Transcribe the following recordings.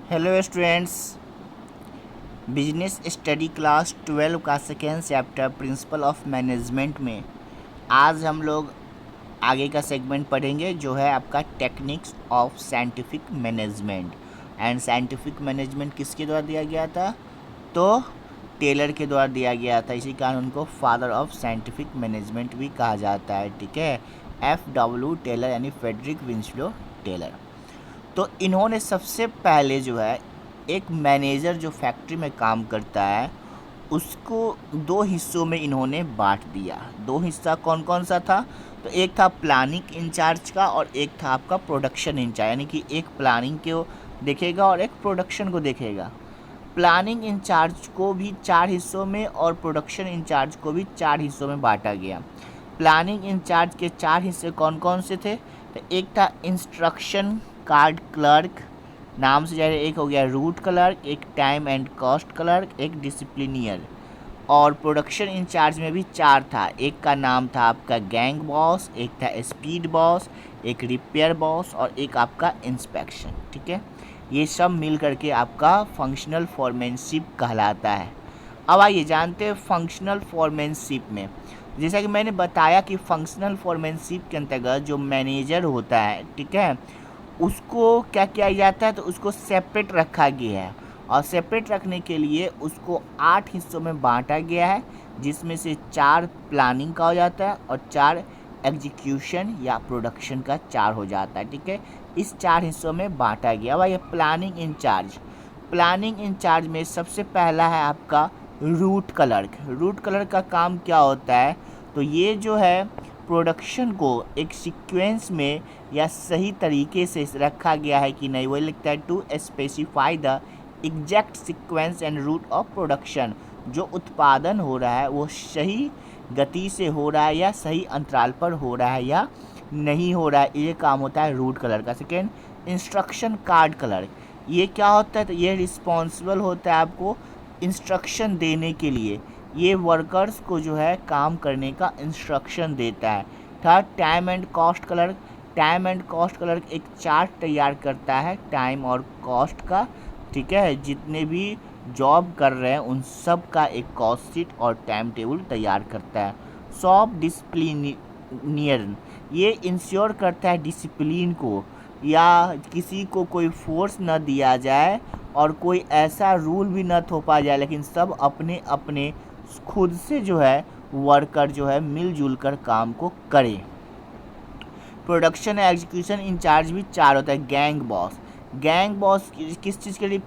Hello students, business study class 12 का second chapter principle of management में आज हम लोग आगे का सेगमेंट पढ़ेंगे जो है आपका techniques of scientific management. And scientific management किसके द्वारा दिया गया था? तो टेलर के द्वारा दिया गया था। इसी कारण उनको फादर ऑफ साइंटिफिक मैनेजमेंट भी कहा जाता है। ठीक है, F.W. टेलर यानी फ्रेडरिक विंस्लो टेलर। तो इन्होंने सबसे पहले जो है एक मैनेजर जो फैक्ट्री में काम करता है उसको दो हिस्सों में इन्होंने बांट दिया। दो हिस्सा कौन कौन सा था? तो एक था प्लानिंग इंचार्ज का और एक था आपका प्रोडक्शन इंचार्ज, यानी कि एक प्लानिंग को देखेगा और एक प्रोडक्शन को देखेगा। प्लानिंग इंचार्ज को भी 4 हिस्सों में और प्रोडक्शन इंचार्ज को भी 4 हिस्सों में बांटा गया। प्लानिंग इंचार्ज के 4 हिस्से कौन कौन से थे? तो एक था इंस्ट्रक्शन कार्ड क्लर्क, नाम से जाहिर, एक हो गया रूट क्लर्क, एक टाइम एंड कॉस्ट क्लर्क, एक डिसिप्लिनियर। और प्रोडक्शन इंचार्ज में भी 4 था। एक का नाम था आपका गैंग बॉस, एक था स्पीड बॉस, एक रिपेयर बॉस और एक आपका इंस्पेक्शन। ठीक है, ये सब मिल करके आपका फंक्शनल फॉरमैनशिप कहलाता है। अब आइए जानते हैं फंक्शनल फॉरमैनशिप में। जैसा कि मैंने बताया कि फंक्शनल फॉरमैनशिप के अंतर्गत जो मैनेजर होता है, ठीक है, उसको क्या किया जाता है? तो उसको सेपरेट रखा गया है और सेपरेट रखने के लिए उसको 8 हिस्सों में बांटा गया है, जिसमें से 4 प्लानिंग का हो जाता है और 4 एग्जीक्यूशन या प्रोडक्शन का 4 हो जाता है। ठीक है, इस 4 हिस्सों में बांटा गया। भाई प्लानिंग इंचार्ज, प्लानिंग इंचार्ज में सबसे पहला है आपका रूट क्लर्क। रूट क्लर्क का काम क्या होता है? तो ये जो है प्रोडक्शन को एक सीक्वेंस में या सही तरीके से रखा गया है कि नहीं, वो लिखता है to specify the exact sequence and route of production. जो उत्पादन हो रहा है वो सही गति से हो रहा है या सही अंतराल पर हो रहा है या नहीं हो रहा है, ये काम होता है रूट कलर का। सेकेंड, इंस्ट्रक्शन कार्ड कलर, ये क्या होता है? तो ये रिस्पॉन्सिबल होता है आपको इंस्ट्रक्शन देने के लिए, ये वर्कर्स को जो है काम करने का इंस्ट्रक्शन देता है। Third, time and cost colour, time and cost colour एक चार्ट तैयार करता है टाइम और कॉस्ट का। ठीक है, जितने भी जॉब कर रहे हैं उन सब का एक कॉस्ट शीट और टाइम टेबल तैयार करता है। सॉफ्ट डिसिप्लिनियर, ये इंश्योर करता है डिसिप्लिन को या किसी को कोई फोर्स न दिया जाए और कोई ऐसा रूल भी न थोपा जाए, लेकिन सब अपने अपने खुद से जो है वर्कर जो है मिलजुल कर काम को करे। प्रोडक्शन एग्जीक्यूशन इंचार्ज भी 4 होता है। गैंग बॉस, गैंग बॉस किस चीज़ के लिए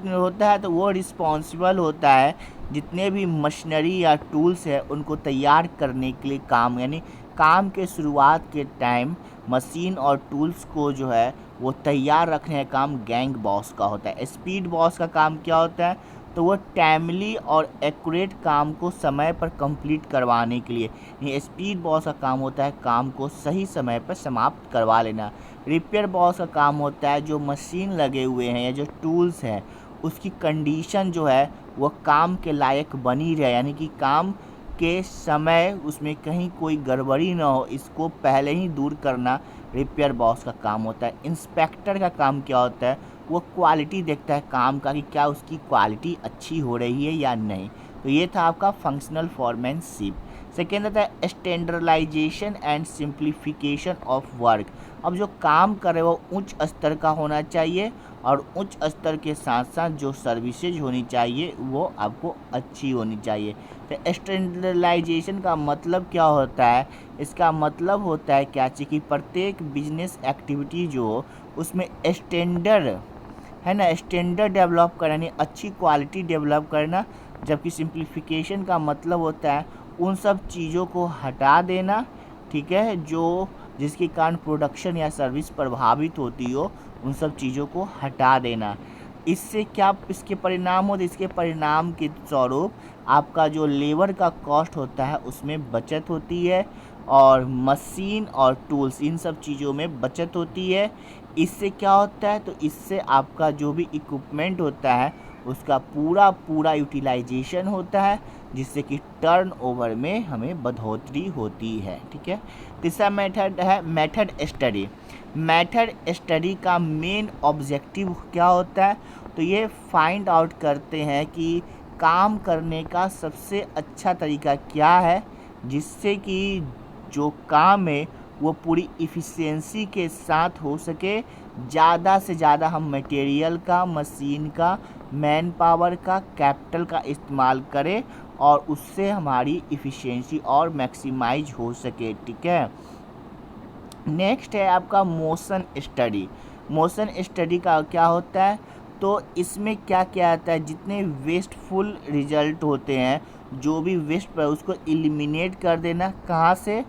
होता है? तो वो रिस्पॉन्सिबल होता है जितने भी मशीनरी या टूल्स है उनको तैयार करने के लिए काम, यानी काम के शुरुआत के टाइम मशीन और टूल्स को जो है वो तैयार रखने का काम गैंग बॉस का होता है। स्पीड बॉस का काम क्या होता है? तो वो टाइमली और एक्यूरेट काम को समय पर कंप्लीट करवाने के लिए, ये स्पीड बॉस का काम होता है काम को सही समय पर समाप्त करवा लेना। रिपेयर बॉस का काम होता है जो मशीन लगे हुए हैं या जो टूल्स हैं उसकी कंडीशन जो है वो काम के लायक बनी रहे, यानी कि काम के समय उसमें कहीं कोई गड़बड़ी ना हो, इसको पहले ही दूर करना रिपेयर बॉस का काम होता है। इंस्पेक्टर का काम क्या होता है? वो क्वालिटी देखता है काम का कि क्या उसकी क्वालिटी अच्छी हो रही है या नहीं। तो ये था आपका फंक्शनल फॉरमैनशिप। सेकेंड आता है standardisation and simplification of work. अब जो काम करे वो उच्च स्तर का होना चाहिए और उच्च स्तर के साथ साथ जो सर्विसेज होनी चाहिए वो आपको अच्छी होनी चाहिए। तो स्टैंडर्डाइजेशन का मतलब क्या होता है? इसका मतलब होता है क्या चाहिए कि प्रत्येक बिजनेस एक्टिविटी जो हो उसमें स्टैंडर्ड है ना, स्टैंडर्ड डेवलप करना यानी अच्छी क्वालिटी डेवलप करना। जबकि सिंप्लीफिकेशन का मतलब होता है उन सब चीज़ों को हटा देना, ठीक है, जो जिसके कारण प्रोडक्शन या सर्विस प्रभावित होती हो, उन सब चीज़ों को हटा देना। इससे क्या इसके परिणाम होते? इसके परिणाम के स्वरूप आपका जो लेबर का कॉस्ट होता है उसमें बचत होती है और मशीन और टूल्स इन सब चीज़ों में बचत होती है। इससे क्या होता है? तो इससे आपका जो भी इक्विपमेंट होता है उसका पूरा पूरा यूटिलाइजेशन होता है, जिससे कि टर्नओवर में हमें बढ़ोतरी होती है। ठीक है। तीसरा मेथड है मेथड स्टडी। मेथड स्टडी का मेन ऑब्जेक्टिव क्या होता है? तो ये फाइंड आउट करते हैं कि काम करने का सबसे अच्छा तरीका क्या है, जिससे कि जो काम है वो पूरी इफ़िशियंसी के साथ हो सके, ज़्यादा से ज़्यादा हम मटेरियल का, मशीन का, मैन पावर का, कैपिटल का इस्तेमाल करें और उससे हमारी इफ़िशियंसी और मैक्सिमाइज हो सके। ठीक है। नेक्स्ट है आपका मोशन स्टडी। मोशन स्टडी का क्या होता है? तो इसमें क्या क्या आता है, जितने वेस्टफुल रिजल्ट होते हैं, जो भी वेस्ट पर उसको एलिमिनेट कर देना। कहाँ से?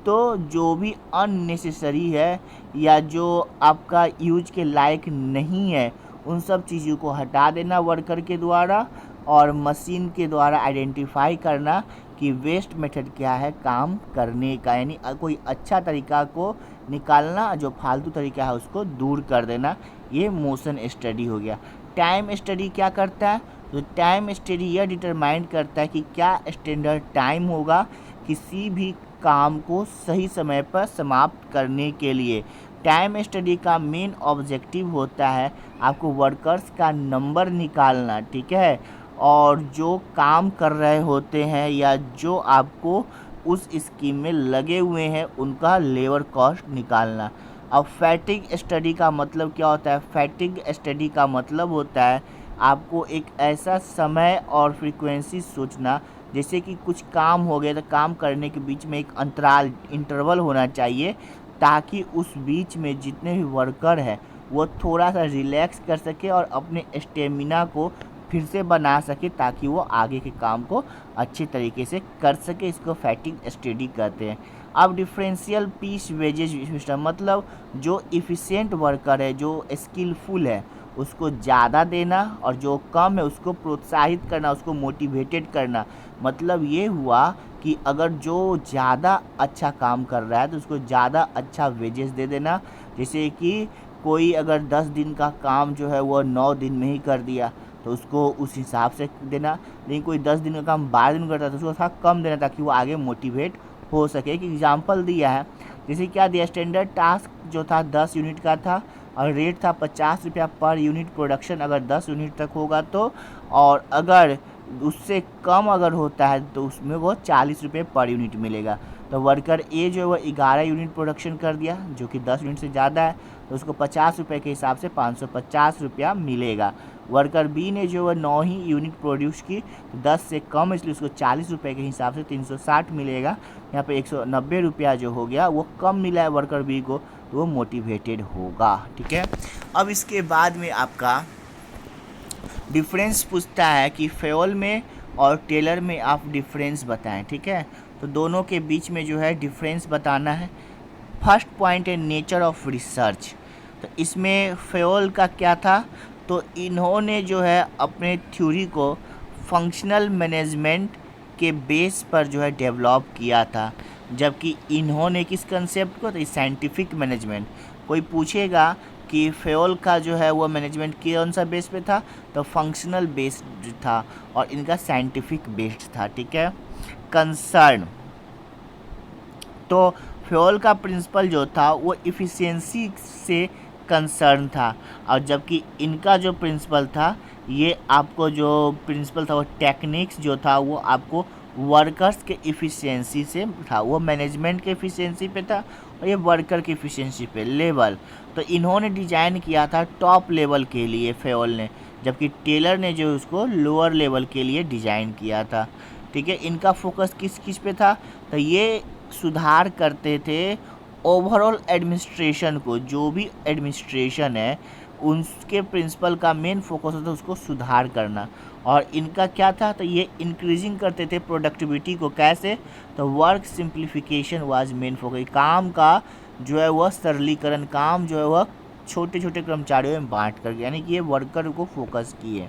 तो जो भी अननेसेसरी है या जो आपका यूज के लायक नहीं है, उन सब चीज़ों को हटा देना वर्कर के द्वारा, और मशीन के द्वारा आइडेंटिफाई करना कि वेस्ट मेथड क्या है काम करने का, यानी कोई अच्छा तरीका को निकालना, जो फालतू तरीका है उसको दूर कर देना। ये मोशन स्टडी हो गया। टाइम स्टडी क्या करता है? तो टाइम स्टडी यह डिटरमाइन करता है कि क्या स्टैंडर्ड टाइम होगा किसी भी काम को सही समय पर समाप्त करने के लिए। टाइम स्टडी का मेन ऑब्जेक्टिव होता है आपको वर्कर्स का नंबर निकालना। ठीक है। और जो काम कर रहे होते हैं या जो आपको उस स्कीम में लगे हुए हैं, उनका लेबर कॉस्ट निकालना। अब फैटिग स्टडी का मतलब क्या होता है? फैटिग स्टडी का मतलब होता है आपको एक ऐसा समय और फ्रीक्वेंसी सोचना, जैसे कि कुछ काम हो गया तो काम करने के बीच में एक अंतराल, इंटरवल होना चाहिए, ताकि उस बीच में जितने भी वर्कर है वो थोड़ा सा रिलैक्स कर सके और अपने स्टेमिना को फिर से बना सके, ताकि वो आगे के काम को अच्छे तरीके से कर सके। इसको फैटिग स्टडी कहते हैं। अब डिफरेंशियल पीस वेजेज सिस्टम, मतलब जो इफ़िशिएंट वर्कर है, जो स्किलफुल है, उसको ज़्यादा देना, और जो कम है उसको प्रोत्साहित करना, उसको मोटिवेटेड करना। मतलब ये हुआ कि अगर जो ज़्यादा अच्छा काम कर रहा है तो उसको ज़्यादा अच्छा वेजेस दे देना। जैसे कि कोई अगर 10 दिन का काम जो है वो 9 दिन में ही कर दिया, तो उसको उस हिसाब से देना। लेकिन कोई 10 दिन का काम 12 दिन करता है तो उसको थोड़ा कम देना, ताकि वो आगे मोटिवेट हो सके। एक एग्जाम्पल दिया है, जैसे क्या दिया, स्टैंडर्ड टास्क जो था 10 यूनिट का था और रेट था 50 रुपया पर यूनिट प्रोडक्शन अगर 10 यूनिट तक होगा तो, और अगर उससे कम अगर होता है तो उसमें वो 40 रुपये पर यूनिट मिलेगा। तो वर्कर ए जो है वो 11 यूनिट प्रोडक्शन कर दिया, जो कि 10 यूनिट से ज़्यादा है, तो उसको 50 रुपये के हिसाब से 550 रुपया मिलेगा। वर्कर बी ने जो है 9 ही यूनिट प्रोड्यूस की, तो 10 से कम, इसलिए उसको 40 रुपये के हिसाब से 360 मिलेगा। यहाँ पे 190 रुपया जो हो गया वो कम मिला है वर्कर बी को, तो वो मोटिवेटेड होगा। ठीक है। अब इसके बाद में आपका डिफरेंस पूछता है कि फ्यूल में और टेलर में आप डिफरेंस बताएं। ठीक है। तो दोनों के बीच में जो है डिफरेंस बताना है। फर्स्ट पॉइंट है नेचर ऑफ रिसर्च। तो इसमें फ्यूल का क्या था? तो इन्होंने जो है अपने थ्योरी को फंक्शनल मैनेजमेंट के बेस पर जो है डेवलप किया था, जबकि इन्होंने किस कंसेप्ट को? तो साइंटिफिक मैनेजमेंट। कोई पूछेगा कि फ्यूल का जो है वो मैनेजमेंट कौन सा बेस पे था? तो फंक्शनल बेस्ड था, और इनका साइंटिफिक बेस्ड था। ठीक है। कंसर्न, तो फ्यूल का प्रिंसिपल जो था वो इफ़िशियंसी से कंसर्न था, और जबकि इनका जो प्रिंसिपल था, ये आपको जो प्रिंसिपल था वो टेक्निक्स जो था वो आपको वर्कर्स के इफ़िशियंसी से था, वो मैनेजमेंट के इफ़िशियंसी पे था, और ये वर्कर की इफ़िशियंसी पे लेवल। तो इन्होंने डिज़ाइन किया था टॉप लेवल के लिए फ्यूल ने, जबकि टेलर ने जो उसको लोअर लेवल के लिए डिज़ाइन किया था। ठीक है। इनका फोकस किस किस पे था? तो ये सुधार करते थे ओवरऑल एडमिनिस्ट्रेशन को, जो भी एडमिनिस्ट्रेशन है उनके प्रिंसिपल का मेन फोकस होता है उसको सुधार करना। और इनका क्या था? तो ये इंक्रीजिंग करते थे प्रोडक्टिविटी को। कैसे? तो work simplification was main focus. काम का जो है वह सरलीकरण, काम जो है वह छोटे छोटे कर्मचारियों में बांट कर, यानी कि ये वर्कर को फोकस किए।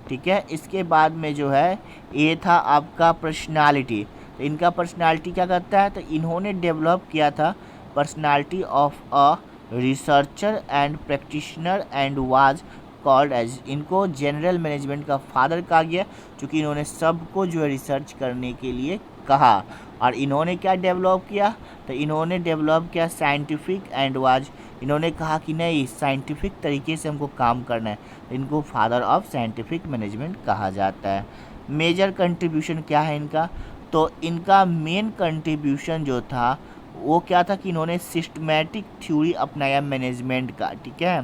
ठीक है। इसके बाद में जो है ये था आपका पर्सनालिटी। तो इनका पर्सनालिटी क्या करता है? तो इन्होंने डेवलप किया था personality of a researcher and practitioner and was called as, इनको जनरल मैनेजमेंट का फादर कहा गया, क्योंकि इन्होंने सबको जो है रिसर्च करने के लिए कहा। और इन्होंने क्या डेवलप किया, तो इन्होंने डेवलप किया साइंटिफिक एंड वाज, इन्होंने कहा कि नहीं साइंटिफिक तरीके से हमको काम करना है, इनको फादर ऑफ साइंटिफिक मैनेजमेंट कहा जाता है। मेजर कंट्रीब्यूशन क्या है इनका, तो इनका मेन कंट्रीब्यूशन जो था वो क्या था कि इन्होंने सिस्टमैटिक थ्योरी अपनाया मैनेजमेंट का, ठीक है।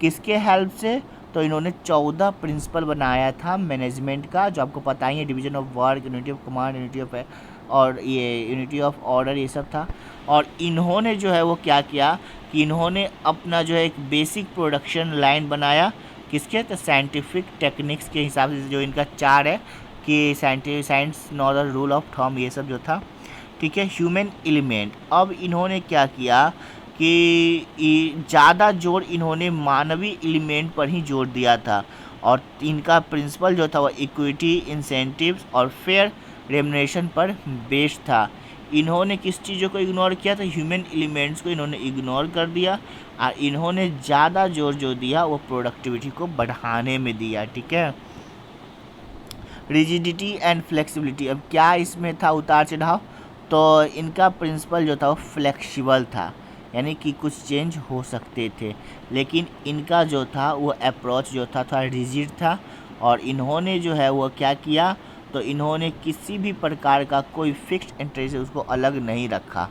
किसके हेल्प से, तो इन्होंने 14 प्रिंसिपल बनाया था मैनेजमेंट का, जो आपको पता ही है, division of work, unity of command, unity of और ये यूनिटी ऑफ ऑर्डर, ये सब था। और इन्होंने जो है वो क्या किया कि इन्होंने अपना जो है एक बेसिक प्रोडक्शन लाइन बनाया, किसके, तो साइंटिफिक टेक्निक्स के हिसाब से, जो इनका 4 है कि साइंस नॉर्दर रूल ऑफ थंब, ये सब जो था, ठीक है। ह्यूमन एलिमेंट, अब इन्होंने क्या किया कि ज़्यादा जोर इन्होंने मानवीय एलिमेंट पर ही जोर दिया था। और इनका प्रिंसिपल जो था वो इक्विटी, इंसेंटिव्स और फेयर रेमुनरेशन पर बेस्ड था। इन्होंने किस चीज़ों को इग्नोर किया, तो ह्यूमन एलिमेंट्स को इन्होंने इग्नोर कर दिया, और इन्होंने ज़्यादा जोर जो दिया वो प्रोडक्टिविटी को बढ़ाने में दिया, ठीक है। रिजिडिटी एंड फ्लेक्सिबिलिटी, अब क्या इसमें था उतार चढ़ाव, तो इनका प्रिंसिपल जो था वो फ्लेक्सिबल था, यानी कि कुछ चेंज हो सकते थे, लेकिन इनका जो था वो अप्रोच जो था थोड़ा रिजिड था। और इन्होंने जो है वो क्या किया, तो इन्होंने किसी भी प्रकार का कोई फिक्स्ड इंटरेस्ट उसको अलग नहीं रखा,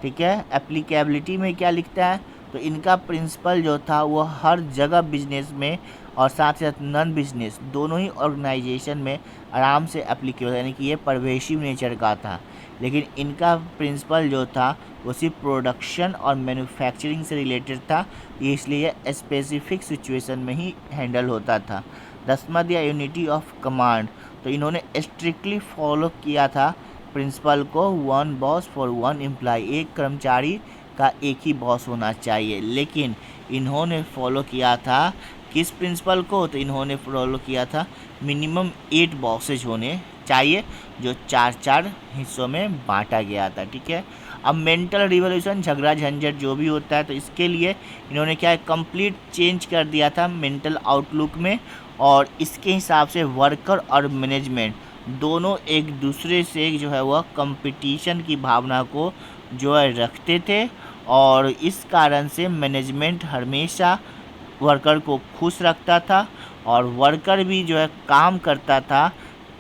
ठीक है। एप्लीकेबिलिटी में क्या लिखता है, तो इनका प्रिंसिपल जो था वो हर जगह बिजनेस में और साथ ही साथ नॉन बिजनेस दोनों ही ऑर्गेनाइजेशन में आराम से एप्लीकेबल, यानी कि ये परवेशिव नेचर का था। लेकिन इनका प्रिंसिपल जो था वो सिर्फ प्रोडक्शन और मैन्युफैक्चरिंग से रिलेटेड था, इसलिए स्पेसिफिक सिचुएशन में ही हैंडल होता था। 10वां दिया यूनिटी ऑफ कमांड, तो इन्होंने स्ट्रिक्टली फॉलो किया था प्रिंसिपल को, 1 बॉस फॉर 1 एम्प्लॉय, एक कर्मचारी का एक ही बॉस होना चाहिए। लेकिन इन्होंने फॉलो किया था किस प्रिंसिपल को, तो इन्होंने फॉलो किया था मिनिमम 8 बॉसेज होने चाहिए, जो 4-4 हिस्सों में बांटा गया था, ठीक है। अब मेंटल रिवोल्यूशन, झगड़ा झंझट जो भी होता है, तो इसके लिए इन्होंने क्या है कंप्लीट चेंज कर दिया था मेंटल आउटलुक में। और इसके हिसाब से वर्कर और मैनेजमेंट दोनों एक दूसरे से जो है वह कंपटीशन की भावना को जो है रखते थे, और इस कारण से मैनेजमेंट हमेशा वर्कर को खुश रखता था, और वर्कर भी जो है काम करता था,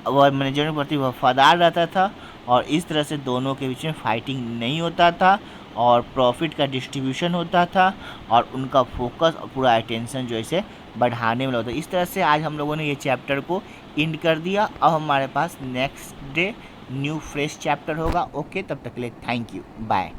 वह मैनेजर के प्रति वफादार रहता था, और इस तरह से दोनों के बीच में फाइटिंग नहीं होता था, और प्रॉफिट का डिस्ट्रीब्यूशन होता था, और उनका फोकस और पूरा अटेंशन जो है बढ़ाने में होता है। इस तरह से आज हम लोगों ने ये चैप्टर को एंड कर दिया। अब हमारे पास next day new fresh chapter होगा। ओके, तब तक के लिए थैंक यू, बाय।